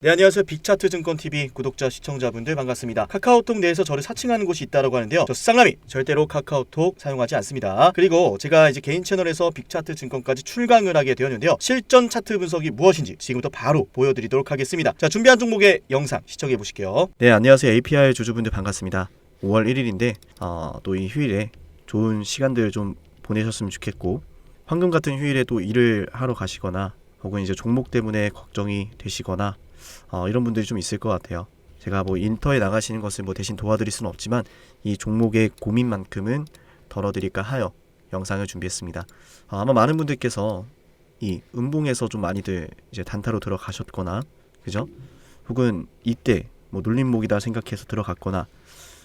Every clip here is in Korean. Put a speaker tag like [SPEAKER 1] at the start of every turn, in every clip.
[SPEAKER 1] 네, 안녕하세요. 빅차트증권TV 구독자 시청자분들 반갑습니다. 카카오톡 내에서 저를 사칭하는 곳이 있다고 하는데요. 저 쌍남이 절대로 카카오톡 사용하지 않습니다. 그리고 제가 이제 개인 채널에서 빅차트증권까지 출강을 하게 되었는데요. 실전 차트 분석이 무엇인지 지금부터 바로 보여드리도록 하겠습니다. 자, 준비한 종목의 영상 시청해 보실게요. 네, 안녕하세요. APR 주주분들 반갑습니다. 5월 1일인데 또 이 휴일에 좋은 시간들 좀 보내셨으면 좋겠고, 황금 같은 휴일에 또 일을 하러 가시거나 혹은 이제 종목 때문에 걱정이 되시거나 이런 분들이 좀 있을 것 같아요. 제가 뭐 인터에 나가시는 것을 뭐 대신 도와드릴 수는 없지만 이 종목의 고민만큼은 덜어드릴까 하여 영상을 준비했습니다. 아마 많은 분들께서 이 음봉에서 좀 많이들 이제 단타로 들어가셨거나, 그죠? 혹은 이때 뭐 눌림목이다 생각해서 들어갔거나,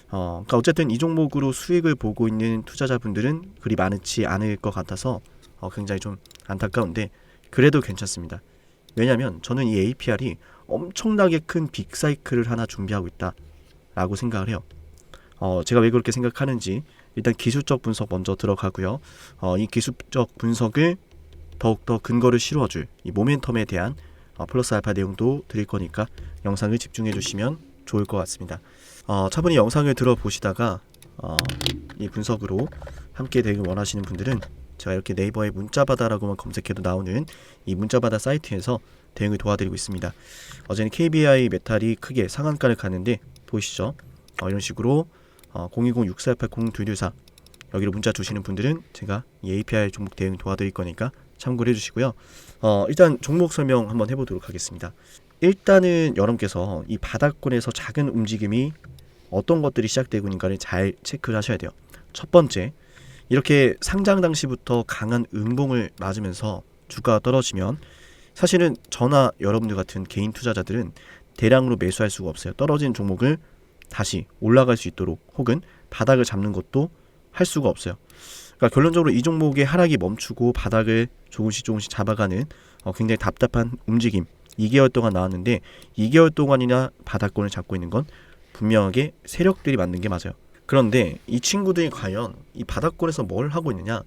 [SPEAKER 1] 그러니까 어쨌든 이 종목으로 수익을 보고 있는 투자자분들은 그리 많지 않을 것 같아서 굉장히 좀 안타까운데, 그래도 괜찮습니다. 왜냐하면 저는 이 APR이 엄청나게 큰 빅사이클을 하나 준비하고 있다 라고 생각을 해요. 제가 왜 그렇게 생각하는지 일단 기술적 분석 먼저 들어가고요. 이 기술적 분석을 더욱더 근거를 실어줄 이 모멘텀에 대한 플러스 알파 내용도 드릴 거니까 영상을 집중해 주시면 좋을 것 같습니다. 차분히 영상을 들어보시다가 이 분석으로 함께 되길 원하시는 분들은 제가 이렇게 네이버에 문자바다라고만 검색해도 나오는 이 문자바다 사이트에서 대응을 도와드리고 있습니다. 어제는 KBI 메탈이 크게 상한가를 갔는데 보이시죠? 이런 식으로 010-6488-0224 여기로 문자 주시는 분들은 제가 이 API 종목 대응 도와드릴 거니까 참고를 해주시고요. 일단 종목 설명 한번 해보도록 하겠습니다. 일단은 여러분께서 이 바닥권에서 작은 움직임이 어떤 것들이 시작되고 있는가를 잘 체크를 하셔야 돼요. 첫 번째, 이렇게 상장 당시부터 강한 음봉을 맞으면서 주가가 떨어지면 사실은 저나 여러분들 같은 개인 투자자들은 대량으로 매수할 수가 없어요. 떨어진 종목을 다시 올라갈 수 있도록 혹은 바닥을 잡는 것도 할 수가 없어요. 그러니까 결론적으로 이 종목의 하락이 멈추고 바닥을 조금씩 잡아가는 굉장히 답답한 움직임 2개월 동안 나왔는데, 2개월 동안이나 바닥권을 잡고 있는 건 분명하게 세력들이 만든 게 맞아요. 그런데 이 친구들이 과연 이 바닥권에서 뭘 하고 있느냐?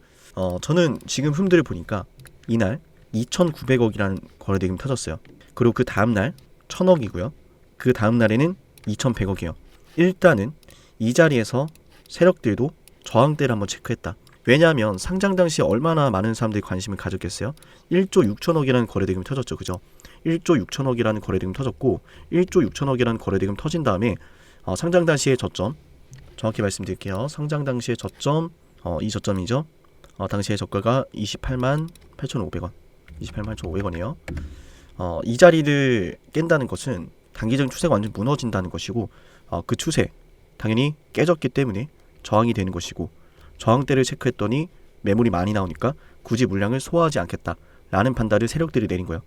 [SPEAKER 1] 저는 지금 흠들을 보니까 이날 2,900억이라는 거래대금이 터졌어요. 그리고 그 다음날 1,000억이고요. 그 다음날에는 2,100억이에요. 일단은 이 자리에서 세력들도 저항대를 한번 체크했다. 왜냐하면 상장 당시 얼마나 많은 사람들이 관심을 가졌겠어요? 1조 6천억이라는 거래대금이 터졌죠. 그죠? 1조 6천억이라는 거래대금 터졌고, 1조 6천억이라는 거래대금 터진 다음에 상장 당시의 저점, 정확히 말씀드릴게요. 상장 당시의 저점, 이 저점이죠. 당시의 저가가 28만 8,500원. 28만 8,500원이에요. 이 자리를 깬다는 것은 단기적인 추세가 완전 무너진다는 것이고, 그 추세 당연히 깨졌기 때문에 저항이 되는 것이고, 저항대를 체크했더니 매물이 많이 나오니까 굳이 물량을 소화하지 않겠다라는 판단을 세력들이 내린 거예요.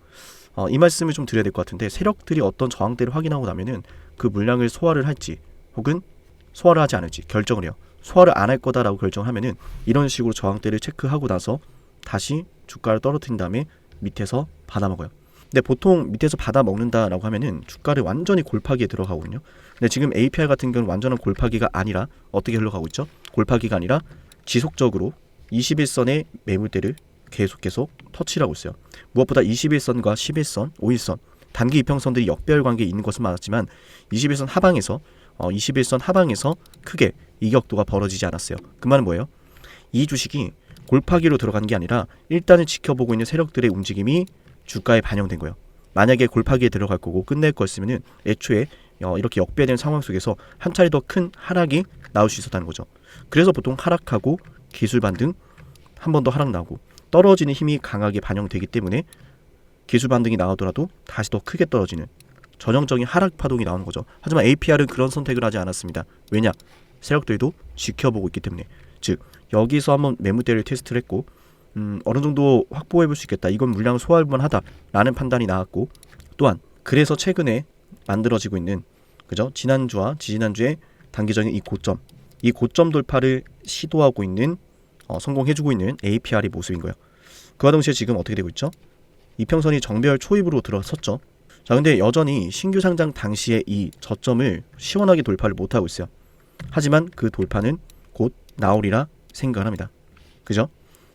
[SPEAKER 1] 이 말씀을 좀 드려야 될 것 같은데, 세력들이 어떤 저항대를 확인하고 나면은 그 물량을 소화를 할지 혹은 소화를 하지 않을지 결정을 해요. 소화를 안 할 거다라고 결정하면은 이런 식으로 저항대를 체크하고 나서 다시 주가를 떨어뜨린 다음에 밑에서 받아먹어요. 근데 보통 밑에서 받아먹는다라고 하면은 주가를 완전히 골파기에 들어가거든요. 근데 지금 APR 같은 경우는 완전한 골파기가 아니라 어떻게 흘러가고 있죠? 골파기가 아니라 지속적으로 21선의 매물대를 계속 터치를 하고 있어요. 무엇보다 21선과 11선, 5일선 단기 이평선들이 역배열 관계에 있는 것은 맞았지만 21선 하방에서 21선 하방에서 크게 이격도가 벌어지지 않았어요. 그 말은 뭐예요? 이 주식이 골파기로 들어간 게 아니라 일단은 지켜보고 있는 세력들의 움직임이 주가에 반영된 거예요. 만약에 골파기에 들어갈 거고 끝낼 거였으면 애초에 이렇게 역배된 상황 속에서 한 차례 더 큰 하락이 나올 수 있었다는 거죠. 그래서 보통 하락하고 기술 반등 한 번 더 하락 나오고 떨어지는 힘이 강하게 반영되기 때문에 기술 반등이 나오더라도 다시 더 크게 떨어지는 전형적인 하락 파동이 나오는 거죠. 하지만 APR은 그런 선택을 하지 않았습니다. 왜냐? 세력들도 지켜보고 있기 때문에. 즉 여기서 한번 매물대를 테스트를 했고 어느 정도 확보해 볼 수 있겠다. 이건 물량을 소화할 만하다 라는 판단이 나왔고, 또한 그래서 최근에 만들어지고 있는, 그죠? 지난주와 지지난주에 단기적인 이 고점 돌파를 시도하고 있는 성공해주고 있는 APR의 모습인 거예요. 그와 동시에 지금 어떻게 되고 있죠? 이평선이 정배열 초입으로 들어섰죠. 자, 근데 여전히 신규 상장 당시에 이 저점을 시원하게 돌파를 못하고 있어요. 하지만 그 돌파는 곧 나오리라 생각을 합니다. 그죠?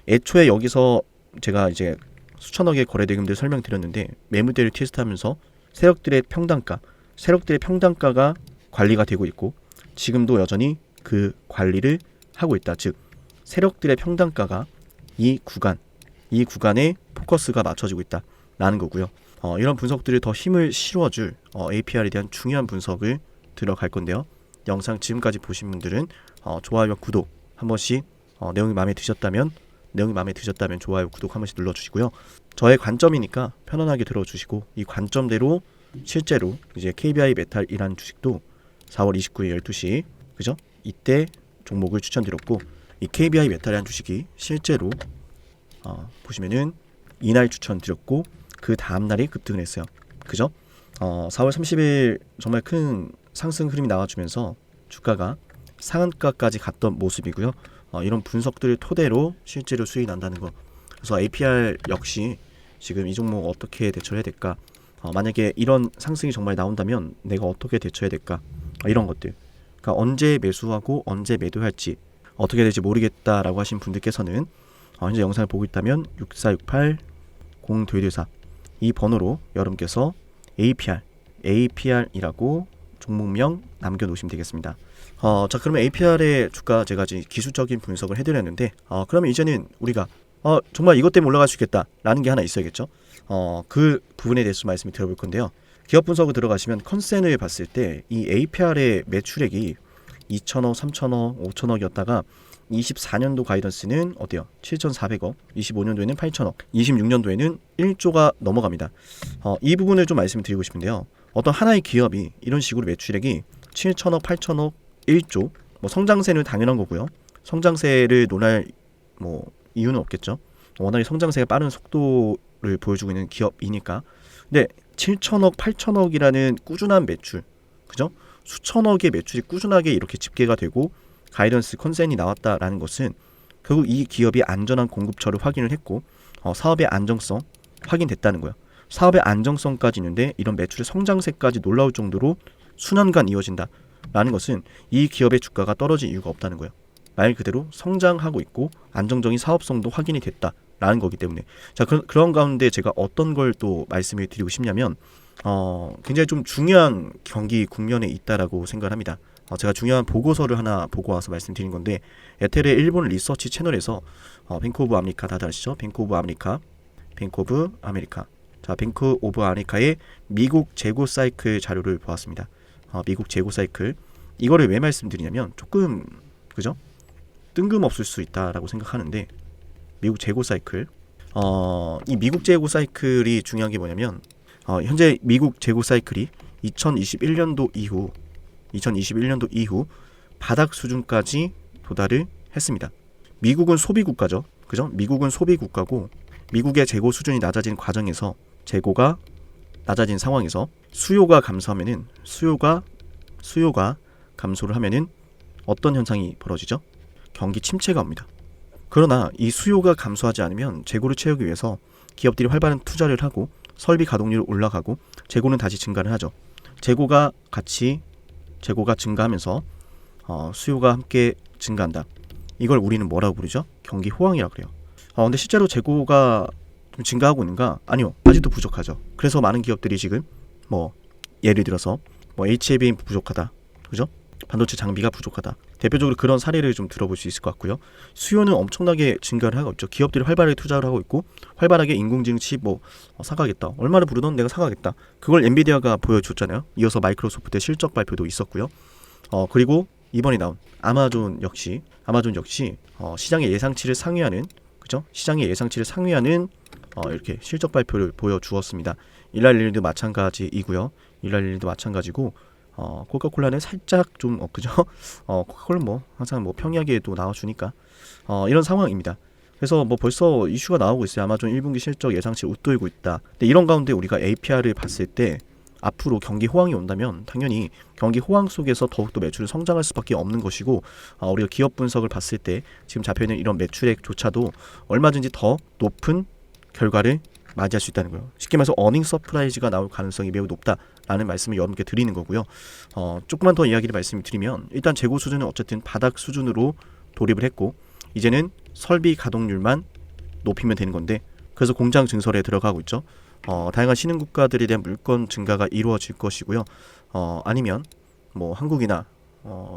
[SPEAKER 1] 애초에 여기서 제가 이제 수천억의 거래 대금들 설명드렸는데 매물대를 테스트하면서 세력들의 평단가가 관리가 되고 있고 지금도 여전히 그 관리를 하고 있다. 즉 세력들의 평단가가 이 구간에 포커스가 맞춰지고 있다라는 거고요. 이런 분석들을 더 힘을 실어줄 APR에 대한 중요한 분석을 들어갈 건데요. 영상 지금까지 보신 분들은 좋아요와 구독 한 번씩 내용이 마음에 드셨다면 좋아요, 구독 한 번씩 눌러주시고요. 저의 관점이니까 편안하게 들어주시고 이 관점대로 실제로 이제 KBI 메탈이라는 주식도 4월 29일 12시 그죠? 이때 종목을 추천드렸고 이 KBI 메탈이라는 주식이 실제로 보시면은 이날 추천드렸고 그 다음날이 급등을 했어요. 그죠? 4월 30일 정말 큰 상승 흐름이 나와주면서 주가가 상한가까지 갔던 모습이고요. 이런 분석들을 토대로 실제로 수익이 난다는 거. 그래서 APR 역시 지금 이 종목 어떻게 대처해야 될까? 만약에 이런 상승이 정말 나온다면 내가 어떻게 대처해야 될까? 이런 것들. 그러니까 언제 매수하고 언제 매도할지 어떻게 될지 모르겠다라고 하신 분들께서는 현재 영상을 보고 있다면 6468-0224 이 번호로 여러분께서 APR이라고 종목명 남겨놓으시면 되겠습니다. 자 그러면 APR의 주가 제가 지금 기술적인 분석을 해드렸는데 그러면 이제는 우리가 정말 이것 때문에 올라갈 수 있겠다라는 게 하나 있어야겠죠. 그 부분에 대해서 말씀을 드려볼 건데요. 기업 분석을 들어가시면 컨센을 봤을 때 이 APR의 매출액이 2천억, 3천억, 5천억이었다가 24년도 가이던스는 어때요? 7,400억, 25년도에는 8천억, 26년도에는 1조가 넘어갑니다. 이 부분을 좀 말씀을 드리고 싶은데요. 어떤 하나의 기업이 이런 식으로 매출액이 7천억, 8천억, 1조, 성장세는 당연한 거고요. 성장세를 논할 이유는 없겠죠. 워낙에 성장세가 빠른 속도를 보여주고 있는 기업이니까. 근데 7천억, 8천억이라는 꾸준한 매출, 그죠? 수천억의 매출이 꾸준하게 이렇게 집계가 되고 가이던스 컨센이 나왔다라는 것은 결국 이 기업이 안전한 공급처를 확인을 했고 사업의 안정성 확인됐다는 거예요. 사업의 안정성까지 있는데 이런 매출의 성장세까지 놀라울 정도로 수년간 이어진다라는 것은 이 기업의 주가가 떨어질 이유가 없다는 거예요. 말 그대로 성장하고 있고 안정적인 사업성도 확인이 됐다라는 거기 때문에 자 그런 가운데 제가 어떤 걸 또 말씀을 드리고 싶냐면 굉장히 좀 중요한 경기 국면에 있다라고 생각을 합니다. 제가 중요한 보고서를 하나 보고 와서 말씀드린 건데 에텔의 일본 리서치 채널에서 뱅크 오브 아메리카 다들 아시죠? 뱅크 오브 아메리카 자 뱅크 오브 아메리카의 미국 재고 사이클 자료를 보았습니다. 미국 재고 사이클 이거를 왜 말씀드리냐면 조금 그죠? 뜬금없을 수 있다라고 생각하는데 미국 재고 사이클 이 미국 재고 사이클이 중요한 게 뭐냐면 현재 미국 재고 사이클이 2021년도 이후 바닥 수준까지 도달을 했습니다. 미국은 소비 국가죠. 그죠? 미국은 소비 국가고 미국의 재고 수준이 낮아진 과정에서 재고가 낮아진 상황에서 수요가 감소하면은 수요가 감소를 하면은 어떤 현상이 벌어지죠? 경기 침체가 옵니다. 그러나 이 수요가 감소하지 않으면 재고를 채우기 위해서 기업들이 활발한 투자를 하고 설비 가동률이 올라가고 재고는 다시 증가를 하죠. 재고가 증가하면서 수요가 함께 증가한다. 이걸 우리는 뭐라고 부르죠? 경기 호황이라고 그래요. 근데 실제로 재고가 좀 증가하고 있는가? 아니요. 아직도 부족하죠. 그래서 많은 기업들이 지금 예를 들어서 HBM 부족하다. 그죠? 반도체 장비가 부족하다. 대표적으로 그런 사례를 좀 들어볼 수 있을 것 같고요. 수요는 엄청나게 증가를 하고 있죠. 기업들이 활발하게 투자를 하고 있고 활발하게 인공지능 칩 사가겠다. 얼마를 부르던 내가 사가겠다. 그걸 엔비디아가 보여줬잖아요. 이어서 마이크로소프트의 실적 발표도 있었고요. 그리고 이번에 나온 아마존 역시 시장의 예상치를 상회하는 이렇게 실적 발표를 보여주었습니다. 일랄일도 마찬가지고 코카콜라는 살짝 좀 그죠? 코카콜라 항상 평이하게도 나와주니까 이런 상황입니다. 그래서 벌써 이슈가 나오고 있어요. 아마존 1분기 실적 예상치 웃돌고 있다. 근데 이런 가운데 우리가 APR을 봤을 때 앞으로 경기 호황이 온다면 당연히 경기 호황 속에서 더욱더 매출이 성장할 수밖에 없는 것이고 우리가 기업 분석을 봤을 때 지금 잡혀있는 이런 매출액조차도 얼마든지 더 높은 결과를 맞이할 수 있다는 거예요. 쉽게 말해서 어닝 서프라이즈가 나올 가능성이 매우 높다라는 말씀을 여러분께 드리는 거고요. 조금만 더 이야기를 말씀드리면 일단 재고 수준은 어쨌든 바닥 수준으로 돌입을 했고 이제는 설비 가동률만 높이면 되는 건데 그래서 공장 증설에 들어가고 있죠. 다양한 신흥 국가들에 대한 물건 증가가 이루어질 것이고요. 아니면 뭐 한국이나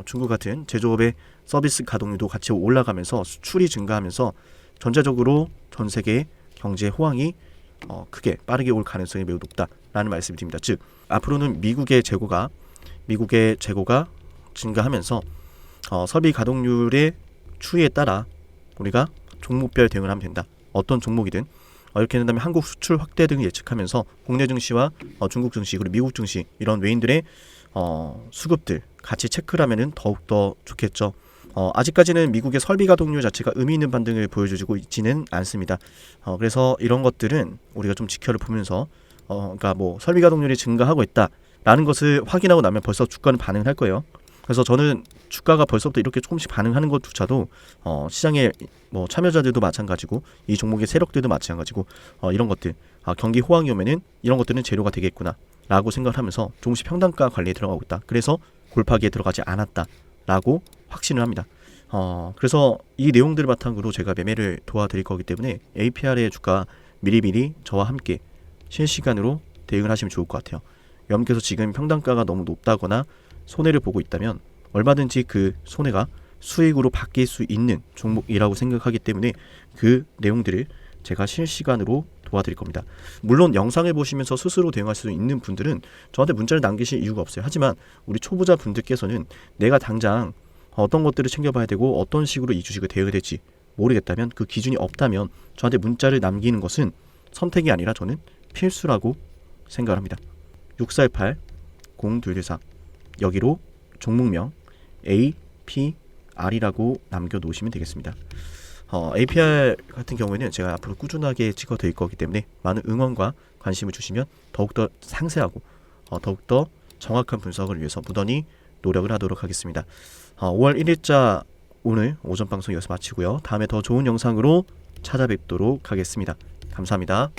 [SPEAKER 1] 중국 같은 제조업의 서비스 가동률도 같이 올라가면서 수출이 증가하면서 전체적으로 전 세계의 경제 호황이 크게 빠르게 올 가능성이 매우 높다라는 말씀을 드립니다. 즉 앞으로는 미국의 재고가 증가하면서 설비 가동률의 추이에 따라 우리가 종목별 대응을 하면 된다. 어떤 종목이든 이렇게 된다면 한국 수출 확대 등을 예측하면서 국내 증시와 중국 증시 그리고 미국 증시 이런 외인들의 수급들 같이 체크를 하면은 더욱더 좋겠죠. 아직까지는 미국의 설비 가동률 자체가 의미 있는 반등을 보여주고 있지는 않습니다. 그래서 이런 것들은 우리가 좀 지켜를 보면서 그러니까 뭐 설비 가동률이 증가하고 있다라는 것을 확인하고 나면 벌써 주가는 반응을 할 거예요. 그래서 저는 주가가 벌써부터 이렇게 조금씩 반응하는 것조차도 시장의 뭐 참여자들도 마찬가지고 이 종목의 세력들도 마찬가지고 이런 것들 경기 호황이 오면은 이런 것들은 재료가 되겠구나라고 생각을 하면서 조금씩 평단가 관리에 들어가고 있다. 그래서 골파기에 들어가지 않았다라고 확신을 합니다. 그래서 이 내용들을 바탕으로 제가 매매를 도와드릴 거기 때문에 APR의 주가 미리미리 저와 함께 실시간으로 대응을 하시면 좋을 것 같아요. 여러분께서 지금 평단가가 너무 높다거나 손해를 보고 있다면 얼마든지 그 손해가 수익으로 바뀔 수 있는 종목이라고 생각하기 때문에 그 내용들을 제가 실시간으로 도와드릴 겁니다. 물론 영상을 보시면서 스스로 대응할 수 있는 분들은 저한테 문자를 남기실 이유가 없어요. 하지만 우리 초보자 분들께서는 내가 당장 어떤 것들을 챙겨봐야 되고 어떤 식으로 이 주식을 대응해야 될지 모르겠다면 그 기준이 없다면 저한테 문자를 남기는 것은 선택이 아니라 저는 필수라고 생각을 합니다. 648-0214 여기로 종목명 APR이라고 남겨놓으시면 되겠습니다. APR 같은 경우에는 제가 앞으로 꾸준하게 찍어드릴 거기 때문에 많은 응원과 관심을 주시면 더욱더 상세하고 더욱더 정확한 분석을 위해서 무던히 노력을 하도록 하겠습니다. 5월 1일자 오늘 오전 방송 여기서 마치고요. 다음에 더 좋은 영상으로 찾아뵙도록 하겠습니다. 감사합니다.